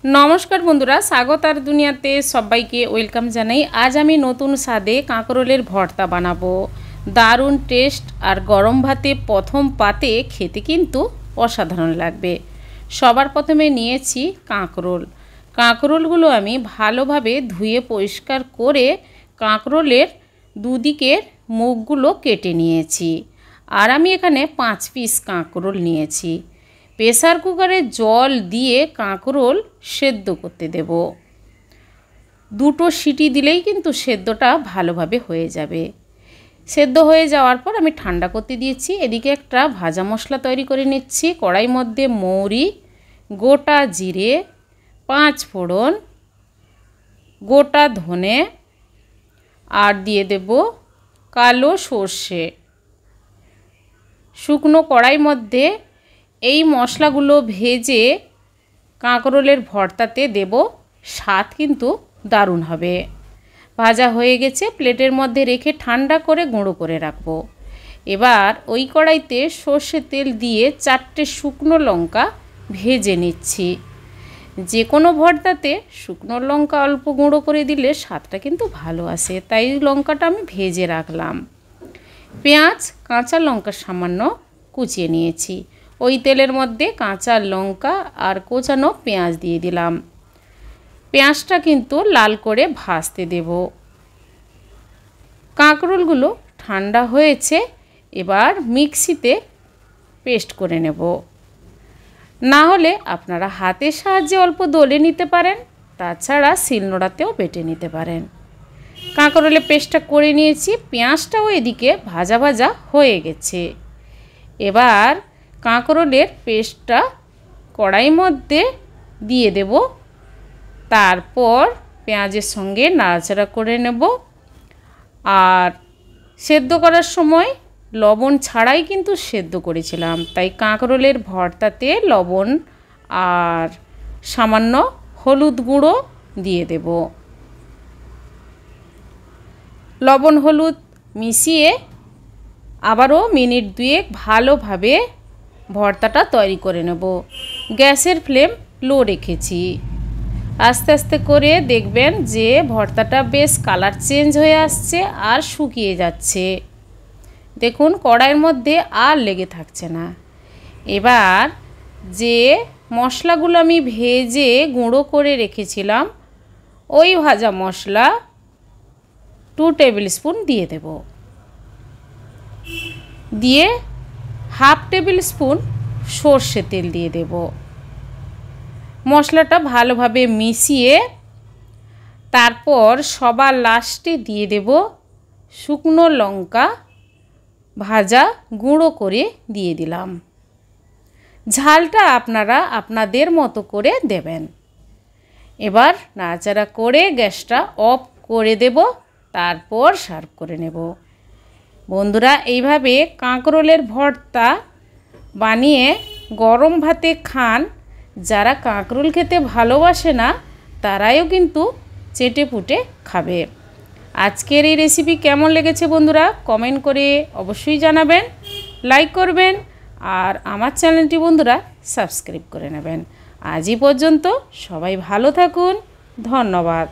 नमस्कार बंधुरा स्वागत और दुनियाते सबाइके वेलकाम जानाई। आज आमी नतून स्वादे काँकरोलेर भर्ता बानाबो। दारुण टेस्ट और गरम भाते प्रथम पाते खेते किन्तु असाधारण लागबे। सबार प्रथमे नियेछि काँकरोल। काँकरोलगुलो आमी भालोभाबे धुए परिष्कार करे काँकरोलेर दुदिकेर मुखगुलो केटे नियेछि। और आमी एखाने 5 पिस काँकरोल नियेछि। प्रेसार कुकारे जल दिए काँकरोल सेদ্ধ करते देब। दुटो सीटी दिलेई किन्तु सेद्धटा भालोभाबे हये जाबे। सेদ্ধ हये जाओयार पर आमी ठंडा करते दिएछि। एदिके एकटा भाजा मशला तैरी करे निচ্ছি। कड़ाई मध्य मौरी, गोटा जिरे, 5 फोड़न, गोटा धने और दिए देब कालो सर्षे। शुकनो कड़ाई मध्य এই মশলাগুলো ভেজে কাঁকরোলের ভর্তাতে দেব। স্বাদ কিন্তু দারুণ হবে। ভাজা হয়ে গেছে, প্লেটের মধ্যে রেখে ঠান্ডা করে গুঁড়ো করে রাখবো। এবার ওই কড়াইতে সর্ষের তেল দিয়ে 4টে শুকনো লঙ্কা ভেজে নিচ্ছি। যে কোনো ভর্তাতে শুকনো লঙ্কা অল্প গুঁড়ো করে দিলে স্বাদটা কিন্তু ভালো আসে, তাই লঙ্কাটা আমি ভেজে রাখলাম। পেঁয়াজ, কাঁচা লঙ্কা সামান্য কুচিয়ে নিয়েছি। ওই তেলের মধ্যে কাঁচা লঙ্কা আর কোচানো পেঁয়াজ দিয়ে দিলাম। পেঁয়াজটা কিন্তু লাল করে ভাজতে দেব। কাঁকরোলগুলো ঠান্ডা হয়েছে, এবার মিক্সিতে পেস্ট করে নেব। না হলে আপনারা হাতের সাহায্যে অল্প দলে নিতে পারেন, তাছাড়া শিলনোড়াতেও বেটে নিতে পারেন। কাঁকরোলের পেস্টটা করে নিয়েছি। পেঁয়াজটাও এদিকে ভাজা ভাজা হয়ে গেছে। এবার কাঁকরোলের পেস্টটা কড়াই মধ্যে দিয়ে দেব। তারপর পেঁয়াজের সঙ্গে নাড়াচাড়া করে নেব। আর সেদ্ধ করার সময় লবণ ছাড়াই কিন্তু সেদ্ধ করেছিলাম, তাই কাঁকরোলের ভর্তাতে লবণ আর সামান্য হলুদ গুঁড়ো দিয়ে দেব। লবণ হলুদ মিশিয়ে আবারও মিনিট 2 ভালোভাবে ভর্তাটা তৈরি করে নেব। গ্যাসের ফ্লেম লো রেখেছি। আস্তে আস্তে করে দেখবেন যে ভর্তাটা বেশ কালার চেঞ্জ হয়ে আসছে আর শুকিয়ে যাচ্ছে। দেখুন কড়াইয়ের মধ্যে আর লেগে থাকছে না। এবার যে মশলাগুলো আমি ভেজে গুঁড়ো করে রেখেছিলাম ওই ভাজা মশলা 2 টেবিল স্পুন দিয়ে দেব। দিয়ে हाफ टेबिल स्पून सर्षे तेल दिए देव। मशलाटा भालोभाबे मिशिए तारपर सबार लास्टे दिए देव शुकनो लंका भाजा गुঁড়ো करे दिए दिलाम। झालटा आपनारा आपनादेर मतो करे देवें। एबार नाड़ाचाड़ा करे गैसटा अफ करे देव, तारपर सार्व करे नेब। बंधुरा এইভাবে কাঁকরোলের ভর্তা বানিয়ে গরম ভাতে খান। যারা কাঁকরোল খেতে ভালোবাসে না তারাও কিন্তু চেটে পুটে খাবে। আজকের এই রেসিপি কেমন লেগেছে বন্ধুরা কমেন্ট করে অবশ্যই জানাবেন, লাইক করবেন আর আমার চ্যানেলটি বন্ধুরা সাবস্ক্রাইব করে নেবেন। আজই পর্যন্ত সবাই ভালো থাকুন, ধন্যবাদ।